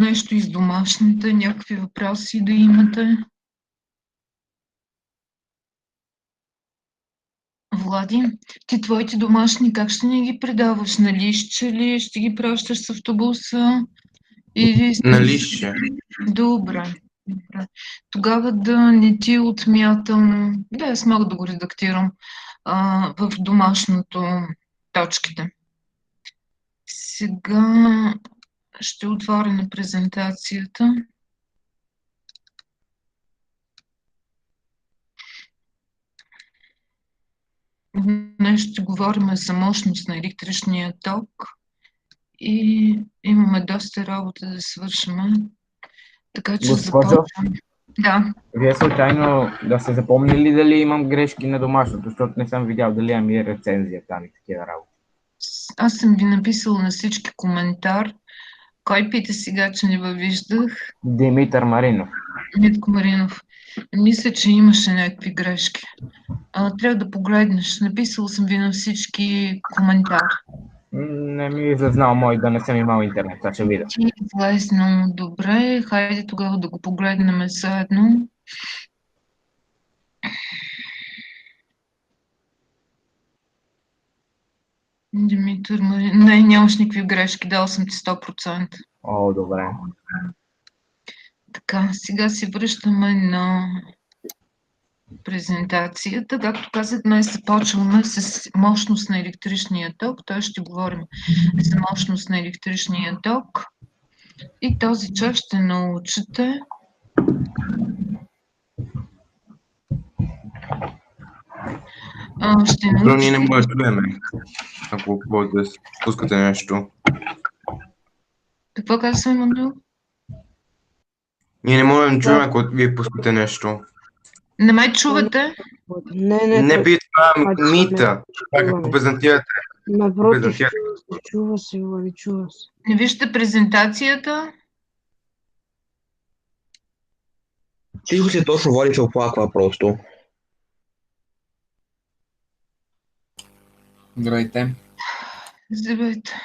нещо из домашните, някакви въпроси да имате? Влади, ти твоите домашни как ще ни ги предаваш? На листче ли? Ще ги пращаш с автобуса? Или На листче. Добре. Добре. Тогава да не ти отмятам. Да, аз мога да го редактирам в домашното точките. Сега ще отворя на презентацията. Днес ще говорим за мощност на електричния ток и имаме доста работа да свършим. Така че Госпожо, започвам. Да. Вие случайно да се запомнили дали имам грешки на домашното, защото не съм видял дали имам и рецензия там и такива работи. Аз съм ви написала на всички коментар. Кой пита сега, че не във виждах? Димитър Маринов. Митко Маринов. Мисля, че имаше някакви грешки. Трябва да погледнеш. Написала съм ви на всички коментар. Не ми зазнал мой да не съм имал интернет, това ще видя. Ти влезно добре. Хайде тогава да го погледнем заедно. Димитър Маринов. Не, нямаш никакви грешки. Дал съм ти 100%. О, добре. Така, сега се връщаме на презентацията. Както казах, днес започваме с мощност на електричния ток. Той ще говорим за мощност на електричния ток. И този час ще научите Но ние не може да чуеме, ако може да спускате нещо. Какво казва Емануил? Ние не можем да чуем, ако вие пускате нещо. Не ме чувате? Не би това мита. Как презентирате? Напротив, чува се. Не виждате презентацията? Тихо си точно води, се оплаква просто. Здравейте. Здравейте.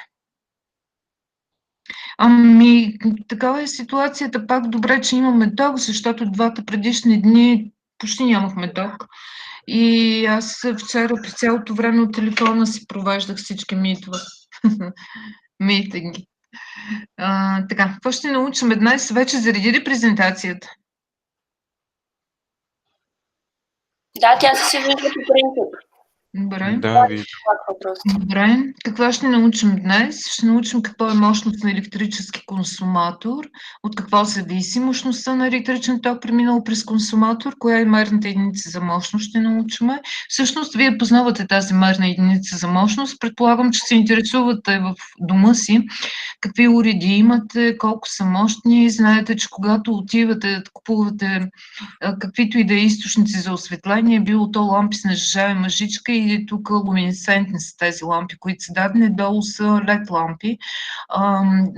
Ами, такава е ситуацията. Пак добре, че имаме ток, защото двата предишни дни почти нямахме ток. И аз вчера през цялото време от телефона си провеждах всички митове. Митинги. Така, какво ще научим днес? Вече зареди презентацията? Да, тя се вижда по принцип. Добре. Да, виждам. Добре. Какво ще научим днес? Ще научим какво е мощност на електрически консуматор, от какво зависи мощността на електричен ток, преминал през консуматор, коя е мерната единица за мощност ще научим. Всъщност, вие познавате тази мерна единица за мощност. Предполагам, че се интересувате в дома си какви уреди имате, колко са мощни. Знаете, че когато отивате да купувате каквито и да е източници за осветление, било то лампи с нажежаема жичка или тук луминесцентни са тези лампи, които са дадени, долу са LED лампи.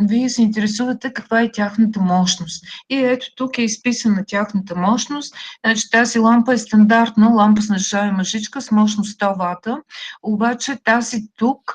Вие се интересувате каква е тяхната мощност. И ето тук е изписана тяхната мощност. Значи тази лампа е стандартна лампа с нажежаема жичка с мощност 100 вата, обаче тази тук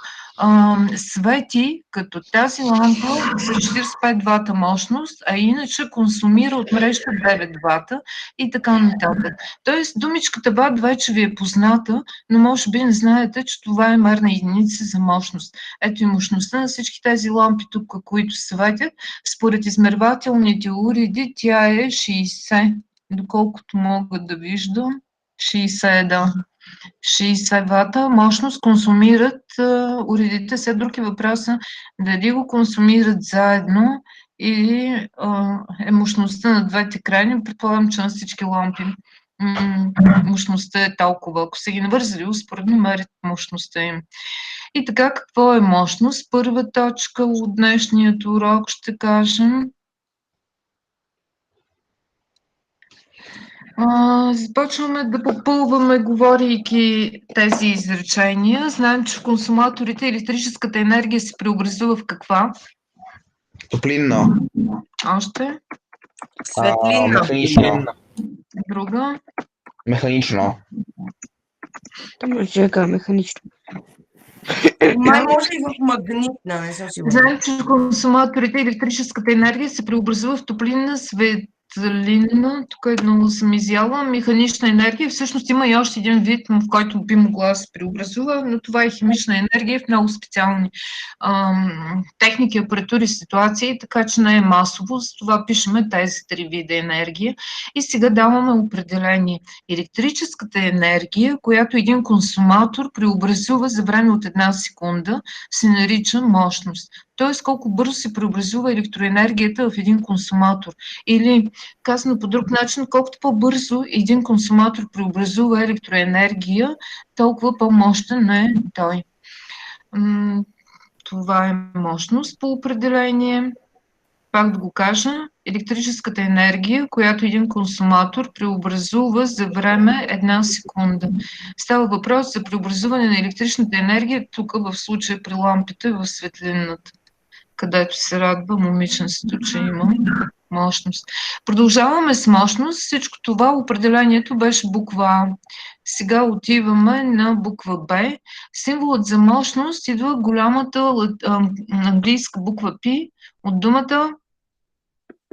свети като тази лампа с 45 вата мощност, а иначе консумира от мрежата 9 вата и така нататък. Тоест думичката ват вече ви е позната, но може би не знаете, че това е мерна единица за мощност. Ето и мощността на всички тези лампи тук, които светят. Според измервателните уреди тя е 60, доколкото мога да виждам. 60, да. 60 вата мощност консумират уредите. След други въпроса дали го консумират заедно или е мощността на двете крайни. Предполагам, че на всички лампи мощността е толкова. Ако са ги навързали успоредно, мерят мощността им. И така, какво е мощност? Първа точка от днешният урок ще кажем. Започваме да попълваме, говорейки тези изречения. Знаем, че в консуматорите електрическата енергия се преобразува в каква? Топлинна. Още? Светлинна. Механична. Друга? Механична. Чека, механично. Май може и в магнитна, не съм сигурна. Знаем, че консуматорите електрическата енергия се преобразува в топлинна, светлинна, тук много съм изяла, механична енергия. Всъщност има и още един вид, в който би могла да се преобразува, но това е химична енергия в много специални техники, апаратури, ситуации, така че не е масово. За това пишеме тези три вида енергия. И сега даваме определение. Електрическата енергия, която един консуматор преобразува за време от 1 секунда, се нарича мощност. Т.е. колко бързо се преобразува електроенергията в един консуматор. Или, казано по друг начин, колкото по-бързо един консуматор преобразува електроенергия, толкова по-мощен е той. Това е мощност по определение. Пак да го кажа, електрическата енергия, която един консуматор преобразува за време 1 секунда. Става въпрос за преобразуване на електричната енергия, тук в случая при лампите в светлинната, където се радва момиченството, че има мощност. Продължаваме с мощност. Всичко това определението беше буква А. Сега отиваме на буква Б. Символът за мощност идва голямата английска буква P от думата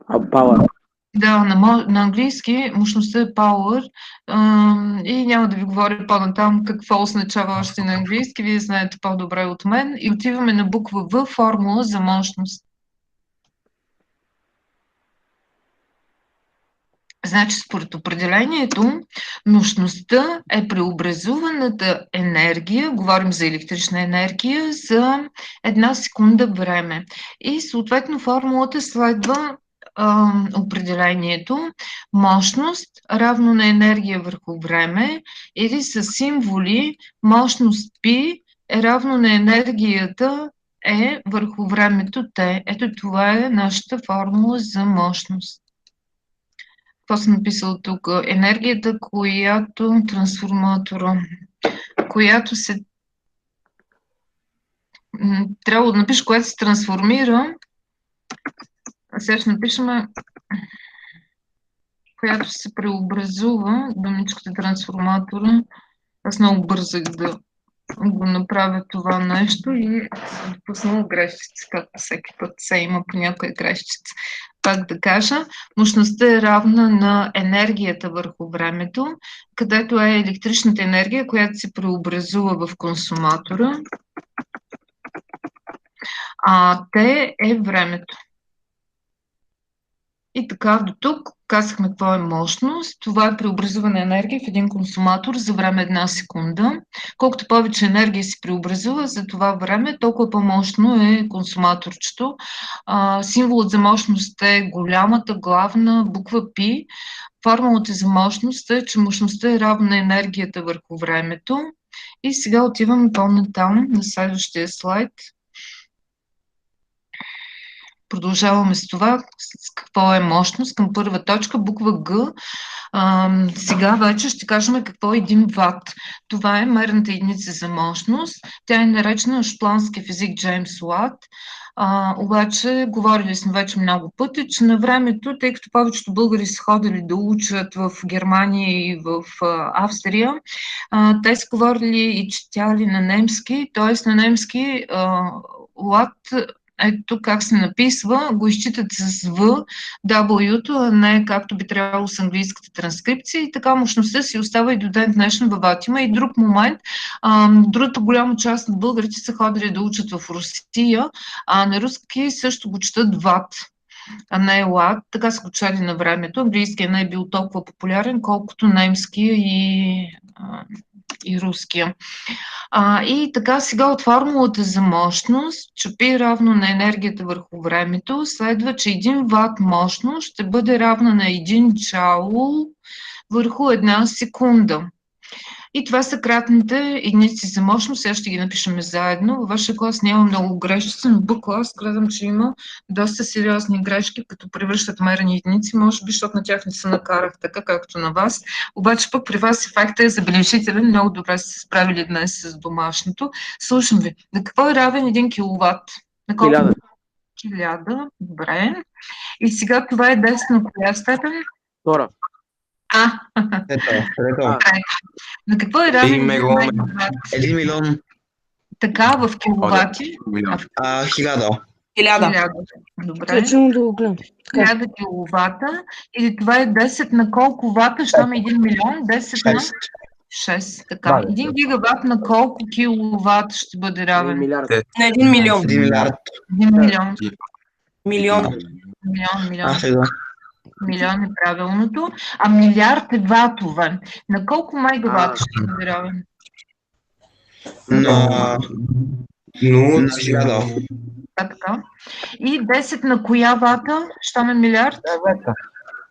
Power. Да, на английски мощността е power и няма да ви говоря по-натам какво означава още на английски, вие знаете по-добре от мен. И отиваме на буква В, формула за мощност. Значи, според определението, мощността е преобразуваната енергия, говорим за електрична енергия, за 1 секунда време. И съответно формулата следва определението мощност равно на енергия върху време или с символи мощност π е равно на енергията E върху времето T. Ето това е нашата формула за мощност. Какво съм написала тук? Енергията, която трансформатора, която се трябва да напиша, която се трансформира. Сега ще напишем, която се преобразува, думичката трансформатора. Аз много бързах да го направя това нещо и съм допуснала грешчица, както всеки път се има по някоя грешчица. Пак да кажа, мощността е равна на енергията върху времето, където е електричната енергия, която се преобразува в консуматора, а Т е времето. И така, до тук казахме какво е мощност. Това е преобразуване енергия в един консуматор за време 1 секунда. Колкото повече енергия се преобразува за това време, толкова по-мощно е консуматорчето. Символът за мощност е голямата, главна буква Π. Формулата за мощност е, че мощността е равна на енергията върху времето. И сега отиваме по-натам на следващия слайд. Продължаваме с това, с какво е мощност към първа точка, буква Г. Сега вече ще кажем какво е 1 ват. Това е мерната единица за мощност. Тя е наречена шотландски физик Джеймс Уат. Обаче, говорили сме вече много пъти, че на времето, тъй като повечето българи са ходили да учат в Германия и в Австрия, те са говорили и четяли на немски, т.е. на немски Уат, ето как се написва, го изчитат с В, W-то, а не както би трябвало с английската транскрипция и така мощността си остава и до ден днешен във ват. Има и друг момент, другата голяма част от българите са ходили да учат в Русия, а на руски също го четат ват, а не лат, така са го чели на времето. Английския не е бил толкова популярен, колкото немския и руския. И така сега от формулата за мощност, че P равно на енергията върху времето, следва, че 1 ват мощност ще бъде равна на 1 джаул върху 1 секунда. И това са кратните единици за мощност. Сега ще ги напишем заедно. Във вашия клас няма много грешки, но в Б клас гледам, че има доста сериозни грешки, като превръщат мерени единици. Може би, защото на тях не се накарах така, както на вас. Обаче пък при вас ефектът е забележителен. Много добре сте се справили днес с домашното. Слушам ви. На какво е равен 1 киловатт? На колко? 1000. 1000. Добре. И сега това е 10 на коя степен? Втора. Ето. На какво е равен 1 мегаватт? 1 милион. Така, в киловати. Видял. 1000. 1000. 1000. Добре. Точно да го гледам. Така. 1000 киловата. Или това е 10 на колко вата? Щом 1 милион? 10 на 6. 6. Така. Да, 1 гигават на колко киловат ще бъде равен? На 1 милион. 1 милиард. 1 милион. Милион. Милион. Сега. Милион е правилното. А милиард е ватове. На колко мегават ще бъде равен? На Ну, 1000. Така. И 10 на коя вата? Щом е милиард? Девета.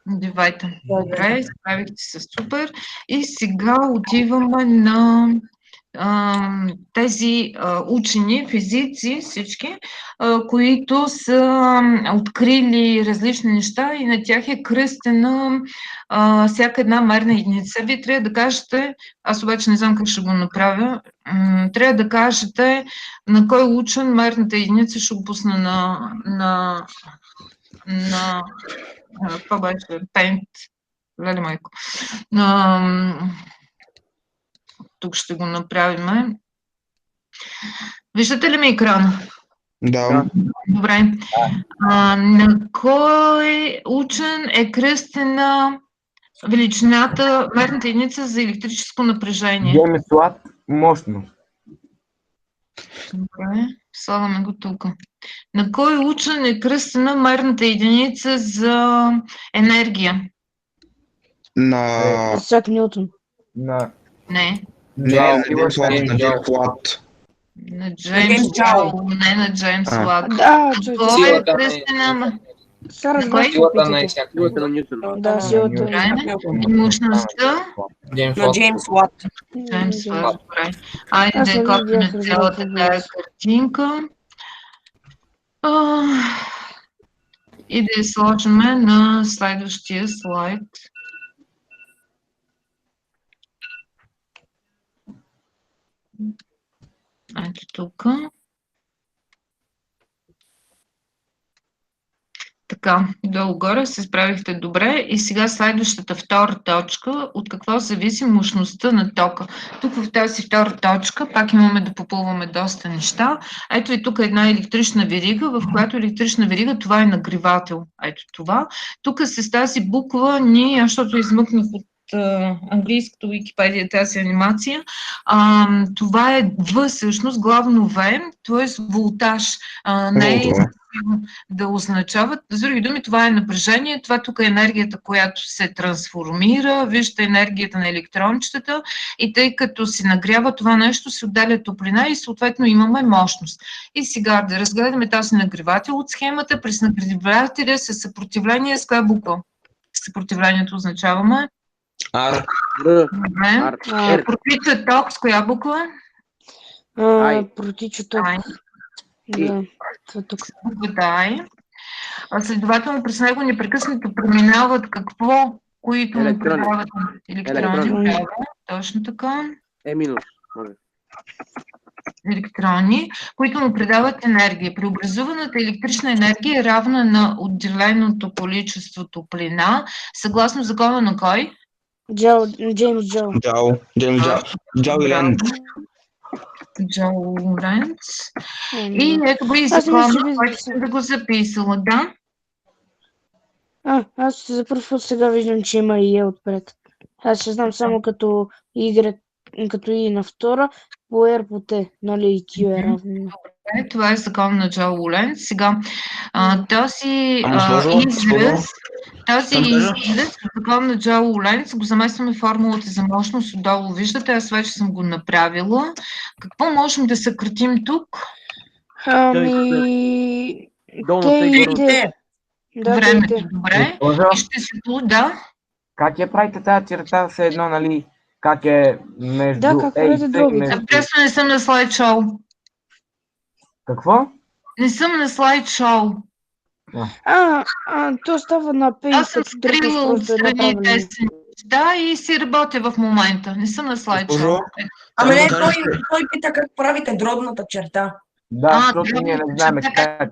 Девайта. Добре, справихте се супер. И сега отиваме на тези учени, физици, всички, които са открили различни неща и на тях е кръстена всяка една мерна единица. Вие трябва да кажете, аз обаче не знам как ще го направя, трябва да кажете на кой учен мерната единица ще го пусна на това беше Paint. Леле майко. Тук ще го направим. Виждате ли ми екрана? Да. Добре. На кой учен е кръстена величината, мерната единица за електрическо напрежение? Джеймс Уат, мощност. Добре, слагаме го тук. На кой учен е кръстена мерната единица за енергия? На... Исак Нютон. На Не. Не, на Джек Уат. На Джеймс Джао, не на Джеймс Уат. Да, Кой е кръстена? Сега разбрах. Силата на Исак. Да, силата. Добре. И мощността? На Джеймс Уат. Джеймс Уат. Добре. Айде Аз да не я копим видях цялата резултата. тая картинка. И да я сложим на следващия слайд. Ето тук. Така, долу-горе се справихте добре. И сега следващата втора точка. От какво зависи мощността на тока? Тук в тази втора точка пак имаме да попълваме доста неща. Ето и тук е една електрична верига, в която електрична верига, това е нагревател. Ето това. Тук с тази буква ние, защото измъкнах от английското Википедия тази анимация, това е В всъщност, главно В, т.е. волтаж. Не е да означава. С други думи, това е напрежение, това тук е енергията, която се трансформира, вижте енергията на електрончетата и тъй като се нагрява това нещо, се отделя топлина и съответно имаме мощност. И сега да разгледаме този нагревател от схемата. През нагревателя със съпротивление с коя буква? Съпротивлението означаваме? Ар. Добре. Протича ток с коя буква? Протича ток. Ай. Да, това тук. Буквата Ай. Следователно през него непрекъснато преминават какво? Които му предават електрони. Точно така. Минус. Електрони, които му предават енергия. Преобразуваната електрична енергия е равна на отделеното количество топлина, съгласно закона на кой? Джеймс Джао. Джао и Ленц. Джао Ленц. И ето го и закона, който съм да го записала, да? Аз за първ път сега виждам, че има и отпред. Аз ще знам само като Y, като И на втора, по R по T, нали, и Q е равно. Това е закон на Джао Ленц. Сега този израз, закон на Джао Ленц, го заместваме формулата за мощност отдолу. Виждате, аз вече съм го направила. Какво можем да съкратим тук? Времето, добре. И ще се да. Как я правите тази черта с едно, нали? Как е между... Да, как правите дробите? Просто не съм на слайд-шоу. Какво? Не съм на слайд-шоу. То става на 50. Аз съм скрила отстрани тези неща и си работя в момента. Не съм на слайд-шоу. Ама не, той пита как правите дробната черта. Да, защото ние не знаем как.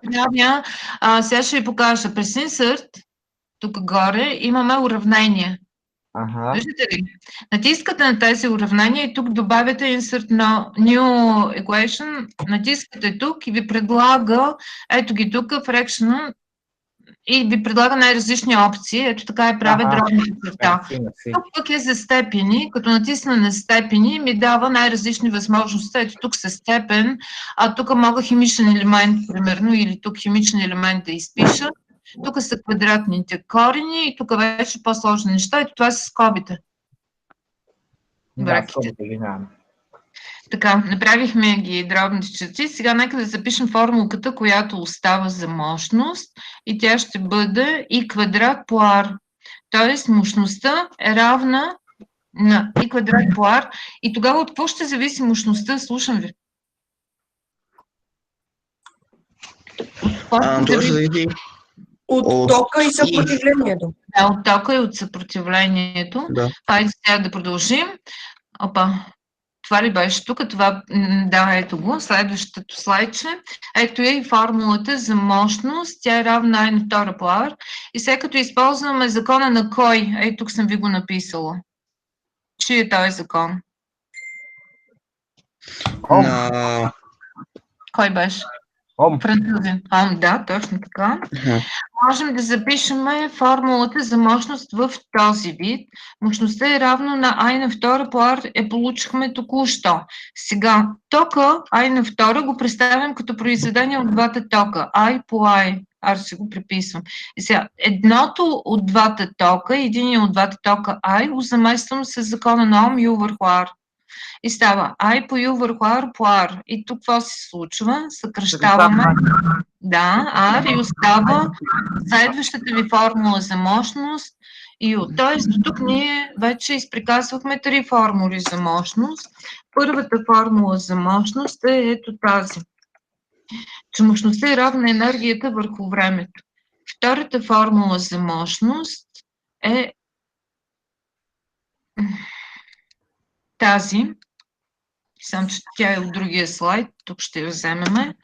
Сега ще ви покажа. През Insert, тук горе, имаме уравнение. Ага. Виждате ли? Натискате на тези уравнения и тук добавяте Insert New Equation, натискате тук и ви предлага, ето ги тук, Fraction, и ви предлага най-различни опции. Ето така я правя дробната черта. Тук пък е за степени. Като натисна на степени, ми дава най-различни възможности. Ето тук са степен, а тук мога химичен елемент, примерно, или тук химичен елемент да изпиша. Тук са квадратните корени и тук вече по-сложни неща. Ето това са скобите. Браките. Така, направихме ги дробните черти. Сега нека да запишем формулката, която остава за мощност и тя ще бъде И квадрат по R. Тоест мощността е равна на И квадрат по R. И тогава от какво ще зависи мощността? Слушам ви. Това ще зависи От тока и съпротивлението. Да, от тока и от съпротивлението. Да. Хайде сега да продължим. Опа. Това ли беше тук? Това, да, ето го. Следващото слайдче. Ето е и формулата за мощност. Тя е равна I на втора по R. И сега като използваме закона на кой? Ето тук съм ви го написала. Чий е този закон? на... Кой беше? Французин. Да, точно така. Можем да запишем формулата за мощност в този вид. Мощността е равно на I на втора по R получихме току-що. Сега тока I на втора го представям като произведение от двата тока. I по I. Аз ще го приписвам. И сега, едното от двата тока, единия от двата тока I го замествам с закона на Ом U върху R. И става I по U върху R по R. И тук какво се случва? Съкръщаваме. Да, R и остава следващата ви формула за мощност. Тоест, до тук ние вече изприказвахме 3 формули за мощност. Първата формула за мощност е ето тази. Че мощността е равна енергията върху времето. Втората формула за мощност е тази. Само, че тя е от другия слайд. Тук ще я вземем.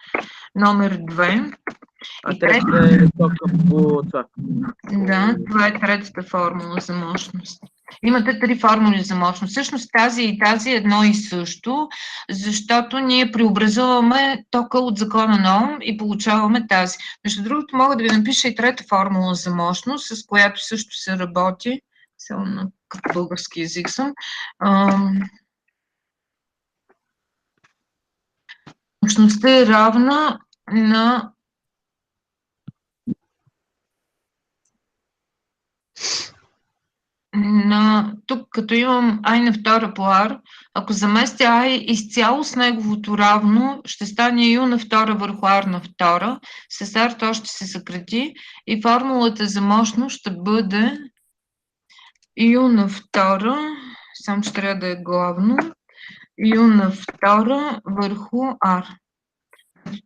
Номер 2. А третата е тока по това. Да, това е третата формула за мощност. Имате 3 формули за мощност. Всъщност тази и тази е едно и също, защото ние преобразуваме тока от закона на Ом и получаваме тази. Между другото, мога да ви напиша и трета формула за мощност, с която също се работи. Само на български език съм. Мощността е равна на тук, като имам I на втора по R, ако заместя I изцяло с неговото равно, ще стане U на втора върху R на втора. С R то ще се съкрати и формулата за мощност ще бъде U на втора, само че трябва да е главно, U на втора върху R.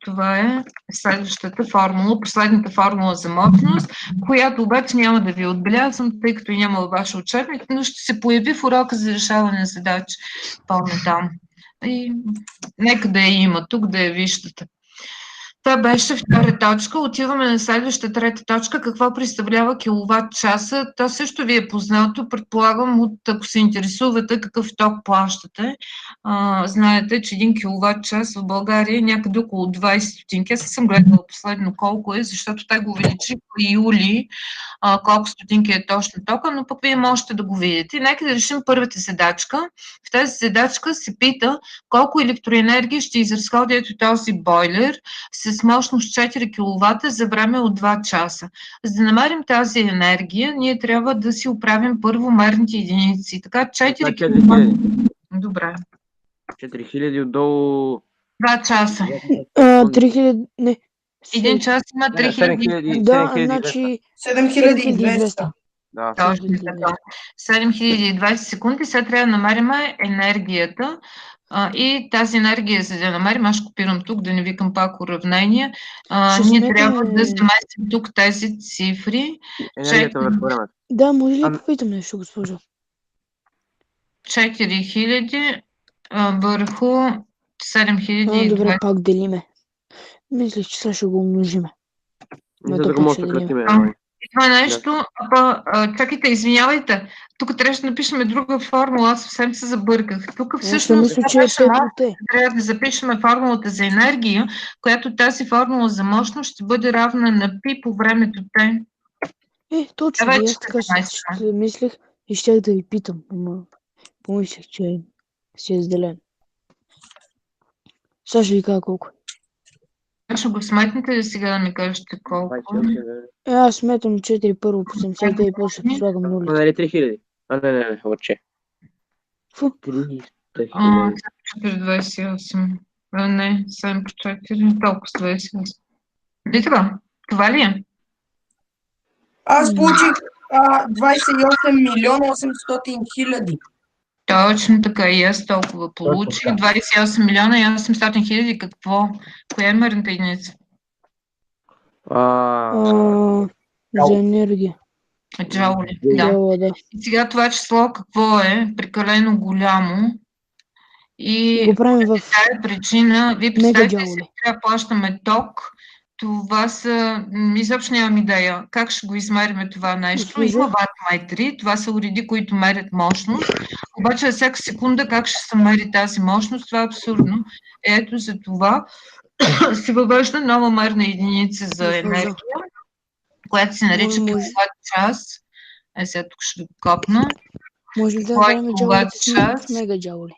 Това е следващата формула, последната формула за мощност, която обаче няма да ви отбелязвам, тъй като няма във вашия учебник, но ще се появи в урока за решаване на задачи по-натам. И нека да я има тук, да я виждате. Това беше втора точка. Отиваме на следващата трета точка. Какво представлява киловатт часа? То също ви е познато. Предполагам, ако се интересувате какъв ток плащате. Знаете, че 1 киловатт час в България е някъде около 20 стотинки. Аз съм гледала последно колко е, защото те го увеличиха в юли, колко стотинки е точно тока, но пък вие можете да го видите. Нека да решим първата задачка. В тази задачка се пита колко електроенергия ще изразходи ето този бойлер с мощност 4 кВт за време от 2 часа. За да намерим тази енергия, ние трябва да си оправим първо мерните единици. Така 4 кВт. Добре. 4000 отдолу. 2 часа. 3000, не. 1 час има 3000. Да, значи 7200. Да, точно така. 7020 секунди. Сега трябва да намерим енергията. И тази енергия, за да намерим, аз копирам тук, да не викам пак уравнения, ние трябва да заместим тук тези цифри. енергията върху времето. Да, може ли да попитам нещо, госпожо? 4000 върху 7020. Добре, пак делиме. Мислих, че сега ще го умножиме. За да го може да съкратиме. Това нещо, чакайте, извинявайте, тук трябваше да напишем друга формула, аз съвсем се забърках. Тук Аз ще всъщност мисля, че е П+Т. трябва да запишем формулата за енергия, която тази формула за мощност ще бъде равна на π по времето Т. Точно, Давай, и аз че така така ще мислех и щях да ви питам, ама помислих, че си е разделен. Сега ще ви кажа колко. Ще го сметнете ли сега да ми кажете колко? 28. Аз сметам 4 първо по 79 и после ще слагам нули. Нали 3000? Не, отче. Фу. 300 4, 28. Не, 7 по 4, толкова с 28. И така, това ли е? Аз получих 28 милиона 800 хиляди. Точно така, и аз толкова получих. 28 милиона и 800 хиляди. Какво? Коя е мерната единица? За енергия. Джаули, да. Джаула, да. И сега това число какво е? Прекалено голямо. И Го правим в тази причина, вие представете си, мегаджаули. трябва да плащаме ток. Това са, изобщо нямам идея как ще го измериме това нещо. Има ваттметри, това са уреди, които мерят мощност. Обаче всяка секунда как ще се мери тази мощност, това е абсурдно. Ето за това се въвежда нова мерна единица за енергия, която се нарича киловатт-час. Сега тук ще го копна. Може да направим джаулите с мегаджаули.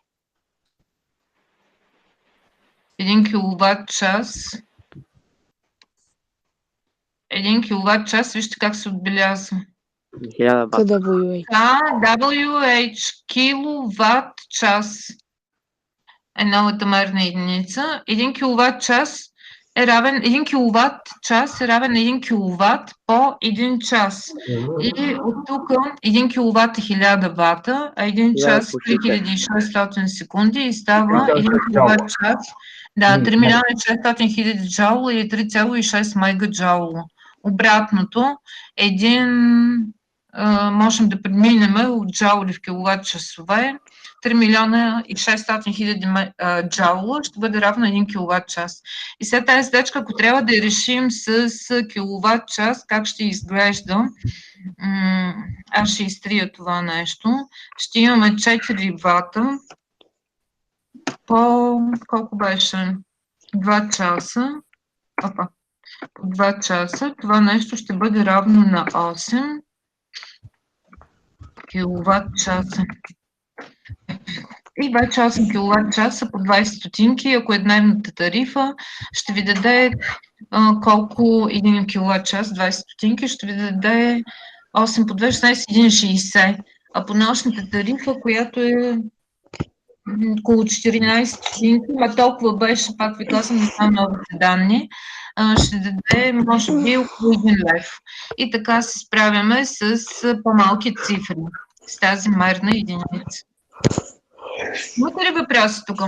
1 киловатт-час. 1 киловатт-час, вижте как се отбелязва. KWH, киловатт-час е новата мерна единица. 1 киловатт-час е равен, 1 киловатт-час е равен на 1 киловатт по 1 час. И от тук 1 киловатт е 1000 вата, а 1 час 3600 секунди и става 1 киловатт-час. Да, 3 милиона 600 хиляди джаула или 3,6 мегаджаула. Обратното, можем да преминем от джаули в киловатт-часове. 3 милиона и 600 хиляди джаула ще бъде равно 1 киловатт-час. И след тази задачка, ако трябва да я решим с киловатт-час, как ще изглежда, аз ще изтрия това нещо. Ще имаме 4 вата по колко беше? 2 часа. По 2 часа. Това нещо ще бъде равно на 8 киловатт-часа. И вече 8 киловатт-часа по 20 стотинки, ако е дневната тарифа, ще ви даде колко 1 киловатт-час, 20 стотинки, ще ви даде 8 по 2, 16, 1,60. А по нощната тарифа, която е около 14 стотинки, толкова беше, пак ви казвам, не знам новите данни, ще даде, може би, около 1 лев. И така се справяме с по-малки цифри, с тази мерна единица. Имате ли въпроси тук?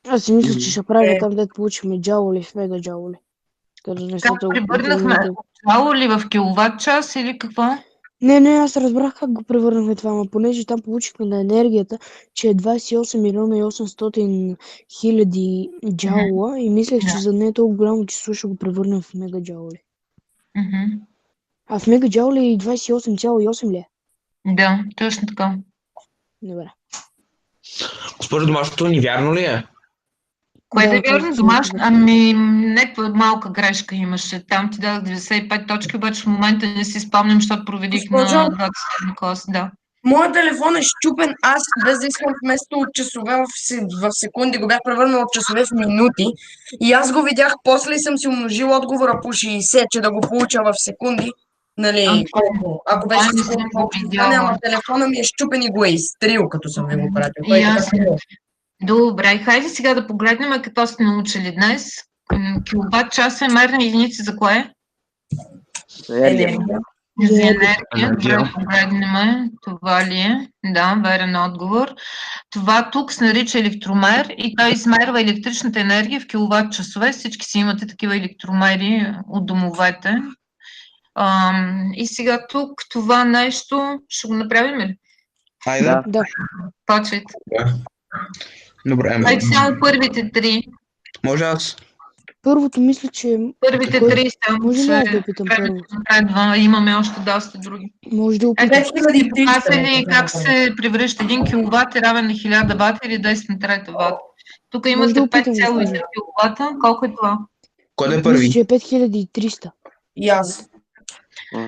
Аз си мисля, че ще правим там, дето получихме джаули в мегаджаули. Как превърнахме джаули в киловатт-час или какво? Не, аз разбрах как го превърнахме това, но понеже там получихме на енергията, че е 28 милиона и 800 хиляди джаула и мислех, че за не е толкова голямо число ще го превърнем в мегаджаули. А в мегаджаули 28,8 ли е? Да, точно така. Добре. Госпожо домашното ни вярно ли е? Кое да е вярно? Домашно? Ами, някаква малка грешка имаше. Там ти дадах 95 точки, обаче в момента не си спомням, защото проведих на 27 клас. Да. Моят телефон е щупен. Аз без да искам вместо от часове в секунди го бях превърнал от часове в минути. И аз го видях после и съм си умножил отговора по 60, че да го получа в секунди. Нали, колко? Ако беше секунди, колко ще стане, ама телефона ми е щупен и го е изтрил, като съм ви го пратил. Добре, хайде сега да погледнем какво сте научили днес. Киловатт-час е мерна единица за кое? Енергия. За енергия. Трябва да погледнем. Това ли е? Да, верен отговор. Това тук се нарича електромер и той измерва електричната енергия в киловатт-часове. Всички си имате такива електромери от домовете. И сега тук това нещо ще го направим ли? Хайде. Да. Почвайте. Добре. Хайде само първите 3. Може аз? Първото мисля, че... Първите Кой? 300 Може ли аз да ще опитам първо? напредва. Имаме още доста други. Може да опитам. 5300. Показали как се превръща 1 киловатт е равен на 1000 вата или 10 на трета ват. Тук Може имате да опитам, 5,2 госпожо. киловата. Колко е това? Кой да е Мисля, първи? че е 5300. И аз.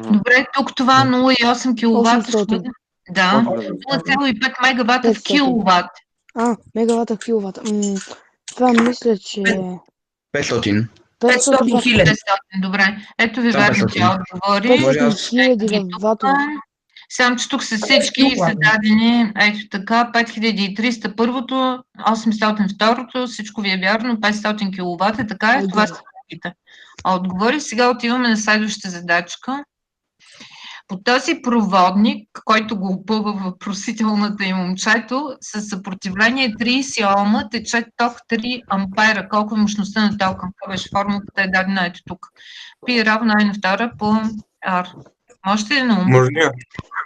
Добре, тук това 0,8 киловата ще 800. бъде. Да, 0,5 мегавата в 500. киловат. Мегавата в киловата. Това мисля, че... 500. 500 500 вата. хиляди. 500, добре. Ето ви Там верните 500. отговори. 500 хиляди в ватове. Само, че тук са всички са дадени, ето така, 5300 първото, 800 второто, всичко ви е вярно, 500 киловат е така, Айде. това са другите отговори. Сега отиваме на следващата задачка. По този проводник, който го опъва в въпросителната и момчето, със съпротивление 30 Ома тече ток 3 ампера. Колко е мощността на тока? Това беше формулата, е дадена ето тук. Пи равно I на втора по R. Можете ли на ум? Може ли?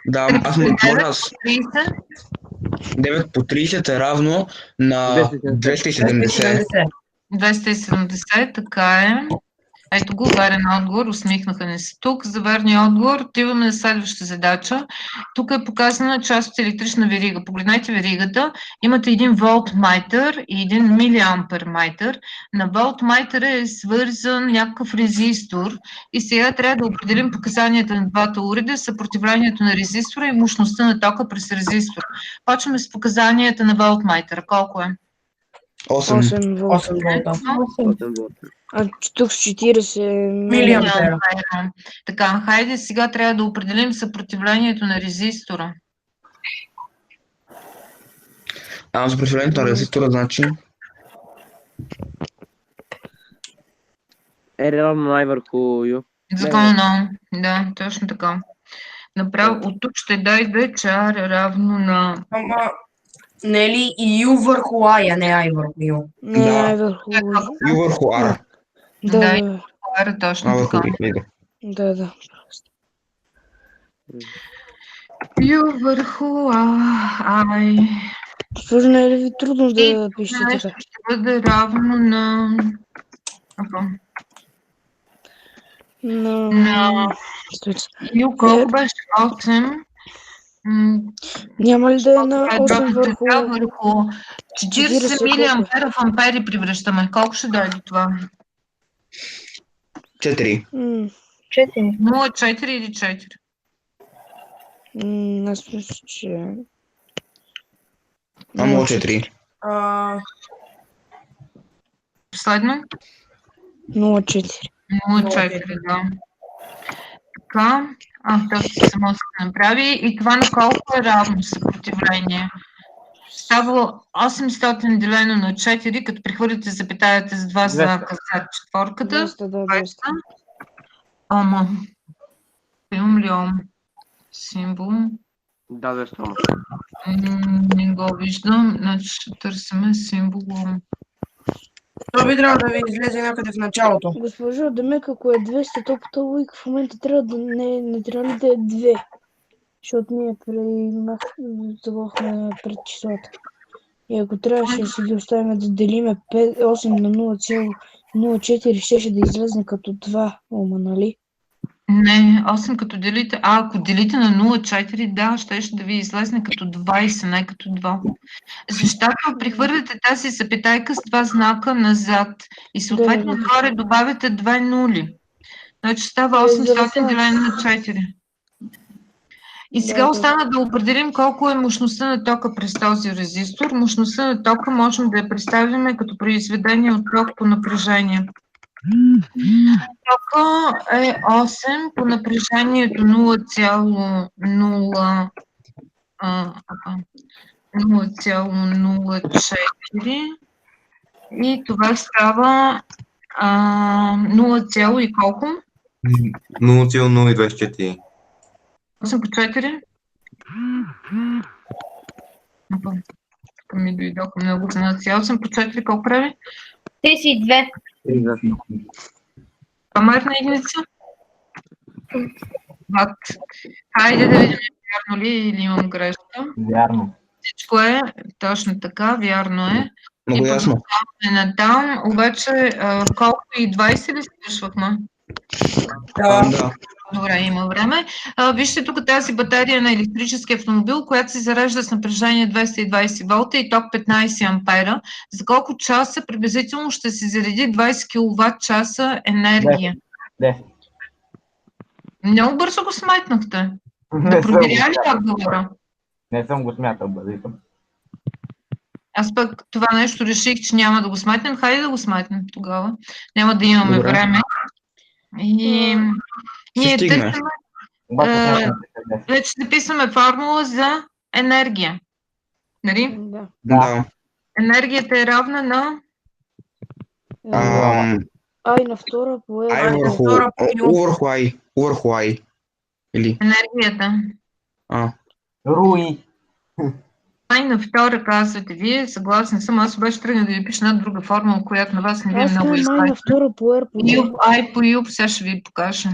Да, аз по може 9 аз. по 30? 9 по 30 е равно на 270. 270, така е. Ето го, верен отговор, усмихнаха ни се тук. За верния отговор отиваме на следващата задача. Тук е показана част от електрична верига. Погледнете веригата. Имате един волтметър и един милиамперметър. На волтметъра е свързан някакъв резистор и сега трябва да определим показанията на двата уреда, съпротивлението на резистора и мощността на тока през резистор. Почваме с показанията на волтметъра. Колко е? 8. 8 волта. 8 волта. Тук с 40 Милиампера. Така, хайде сега трябва да определим съпротивлението на резистора. Съпротивлението на резистора значи... Е равно на I върху U. Закона на Ом. Да, точно така. Направо от тук ще дойде, че R е равно на... Ама, не е ли и U върху I, а не I върху U? Не, Да. ай върху... И върху R. Да, Да, R е точно Върху така. лида. да. U върху I. Госпожо, не е ли ви трудно да И пишете нещо така? ще бъде равно на... На... U колко беше? 8. Няма ли да е на Е, 8 върху... върху 40 милиампера в ампери превръщаме. Колко ще дойде това? 4. 0,4 или 4? Аз мисля, че... Ама 4. Последно? 0,4. 0,4, да. Така. То ще само се направи. И това на колко е равно съпротивление? Става 800 делено на 4, като прехвърлите запетаята с 2 знака зад четворката. 200. Ома. Имам ли ом? Символ. Да, 200. Не го виждам. Значи ще търсиме символ ом. То би трябва да ви излезе някъде в началото. Госпожо, Демек, ако е 200, то по този логика в момента трябва да не трябва ли да е 2? Защото ние забавахме пред числата. И ако трябваше да си ги оставим да делиме 8 на 0,04, щеше да излезне като 2 ома, нали? Не, 8 като делите. Ако делите на 0,4, да, ще да ви излезне като 20, не като 2. Защото прехвърляте тази запетайка с 2 знака назад и съответно горе добавяте 2 нули. Значи става 800 делено на 4. И сега остана да определим колко е мощността на тока през този резистор. Мощността на тока можем да я представим като произведение от ток по напрежение. Тока е 8 по напрежението 0,04 и това става 0, и колко? 0,024. 8 по 4? Ми дойдоха много знаци. 8 по 4 колко прави? 32. Камерна единица? Ват. Хайде да видим вярно ли или имам грешка. Вярно. Всичко е точно така, вярно е. Много ясно. На там, обаче колко и 20 ли свършвахме? Да. Добре, има време. Вижте тук тази батерия на електрически автомобил, която се зарежда с напрежение 220 волта и ток 15 ампера. За колко часа приблизително ще се зареди 20 киловатт часа енергия? 10. Много бързо го сметнахте. Да Не съм го проверя ли смятал. отговора? Не съм го смятал, бъдето. Аз пък това нещо реших, че няма да го сметнем. Хайде да го сметнем тогава. Няма да имаме Добре. време. И ние стигне. търсим, Обаче смятам, че е 10. вече записваме формула за енергия. Нали? Да. Да. Енергията е равна на Ай на втора по Ай R. върху втора по Ю. У върху Ай. Или? енергията. Руи. Ай на втора казвате вие, съгласен съм. Аз обаче тръгна да ви пиша една друга формула, която на вас не ви е Аз много имам ай на излайна. втора по R по Юб, ай по юб, сега ще ви покажа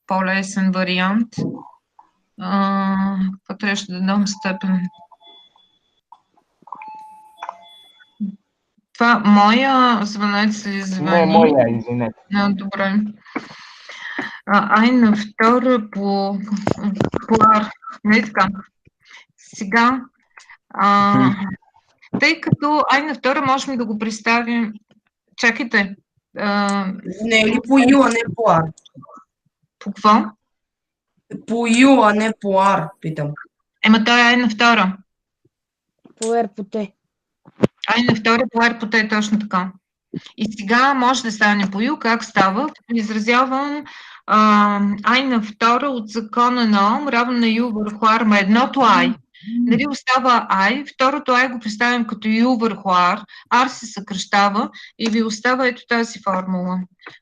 по-лесен вариант. Какво трябваше да дам степен? Това моя звънец ли звъни? Не, моя, извинете. Добре. Ай на втора по R. Не така. Сега, тъй като ай на втора можем да го представим. Чакайте. Не е ли по Ю, а не по R? По какво? По Ю, а не по R, питам. Той е ай на втора. По R по T. Ай на втора по R по T, точно така. И сега може да стане по Ю. Как става? Изразявам ай на втора от закона на Ом равно на Ю върху R, ма едното ай. Нали остава ай, второто ай го представям като Ю върху R, R се съкръщава и ви остава ето тази формула.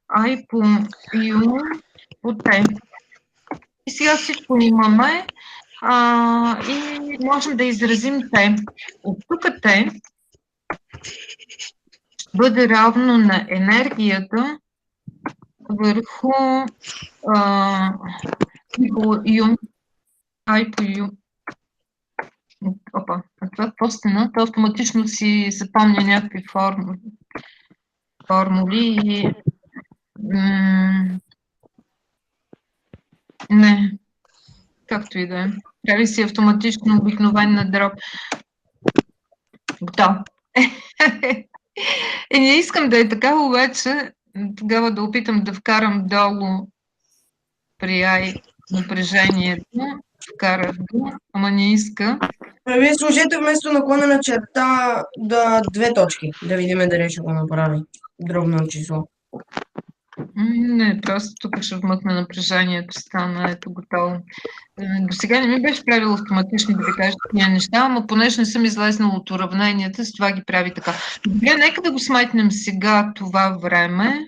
Ай по Ю по T. И сега всичко имаме и можем да изразим T. От тук T ще бъде равно на енергията върху по Ю. Ай по Ю. Опа, това какво стана? То автоматично си запомня някакви формули и не, както и да е. Прави си автоматично обикновена дроб. Готово. Не искам да е така, обаче тогава да опитам да вкарам долу при ай напрежението. Вкарах го, ама не иска. Вие сложете вместо наклонена черта две точки, да видим дали ще го направи. Дробно число. Не, просто тук ще вмъкна напрежението, стана, ето готово. До сега не ми беше правило автоматично да ви кажа тия неща, ама понеже не съм излезнала от уравненията, с това ги прави така. Добре, нека да го сметнем сега това време.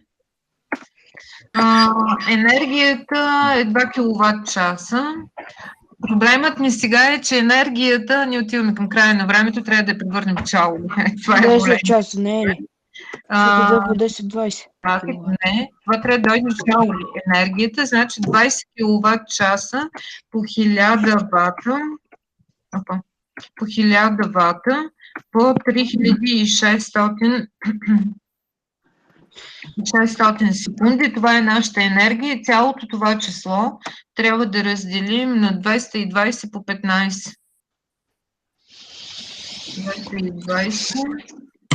Енергията е 2 киловатт часа. Проблемът ми сега е, че енергията, ние отиваме към края на времето, трябва да я превърнем в чало. Това е 10 часа, не е ли? Защото по 10-20. Не, това трябва да дойде в чало. Енергията, значи 20 киловатт часа по 1000 вата. По 1000 вата по 3600 секунди. Това е нашата енергия и цялото това число трябва да разделим на 220 по 15. 220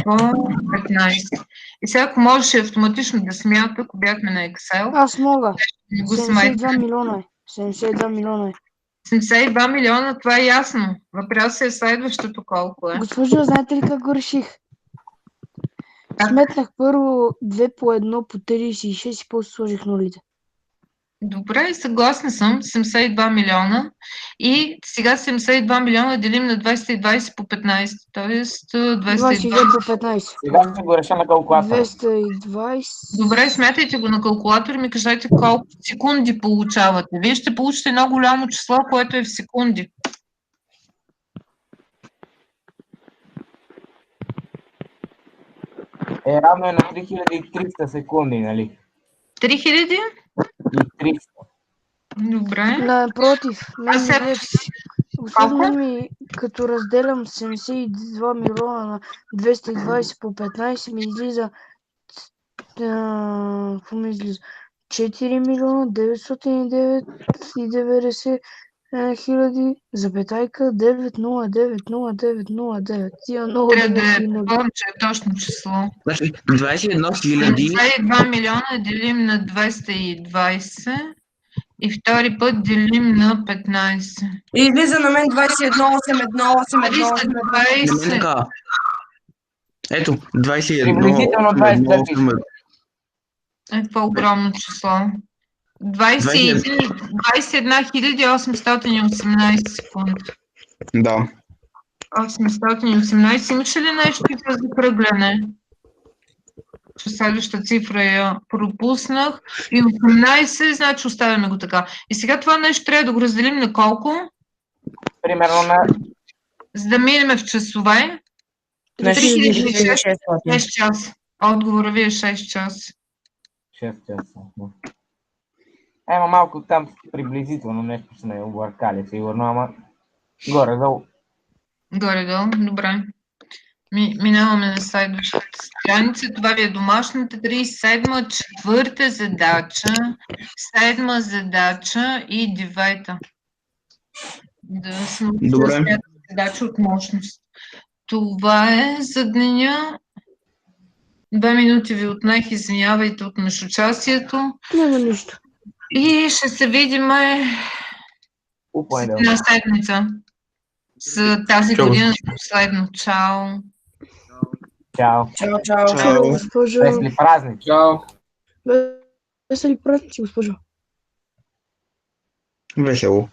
по 15. И сега, ако можеше автоматично да смята, ако бяхме на Excel, Аз мога. не го 72 милиона е. 72 милиона е. 72 милиона, това е ясно. Въпросът е следващото колко е. Госпожо, знаете ли как го реших? Сметнах първо 2 по 1 по 36 и после сложих нулите. Добре, съгласна съм. 72 милиона. И сега 72 милиона делим на 220 по 15. Тоест 220 по 15. Сега ще го реша на калкулатора. 220. Добре, смятайте го на калкулатор и ми кажете колко секунди получавате. Вие ще получите едно голямо число, което е в секунди. Равно е на 3300 секунди, нали? 3000? И 300. Добре. Напротив, Особено ми, като разделям 72 милиона на 220 по 15, ми излиза какво ми излиза? 4 милиона 990 хиляди, запетайка 9090909. Тия много Трябва да далечи нули. помня, че е точно число. Значи 21 хиляди. 72 милиона делим на 220 и втори път делим на 15. И излиза на мен 21,81,81. На мен 20. така. Ето, 21. Приблизително 22. Е, какво огромно число. 21 818 секунди. Да. 818. Имаш ли нещо за кръгляне? Че следващата цифра я пропуснах. И 18, значи оставяме го така. И сега това нещо трябва да го разделим на колко? Примерно на... За да минем в часове. На 3600. 6600. 6 часа. Отговора ви е 6 часа. 6 часа. Ема малко там приблизително нещо сме объркали, сигурно, ама горе-долу. Горе-долу, добре. Минаваме на следващата страница. Това ви е домашната 37-ма, четвърта задача, 7-ма задача и 9-та. Да се научим задача от мощност. Това е за деня. 2 минути ви отнех, извинявайте от междучастието. Няма нищо. И ще се видим на седмица. За тази година последно. Чао! Чао. Чао, чао. Чао. Госпожо. Весели празници. Чао. Весели празници, госпожо. Весело.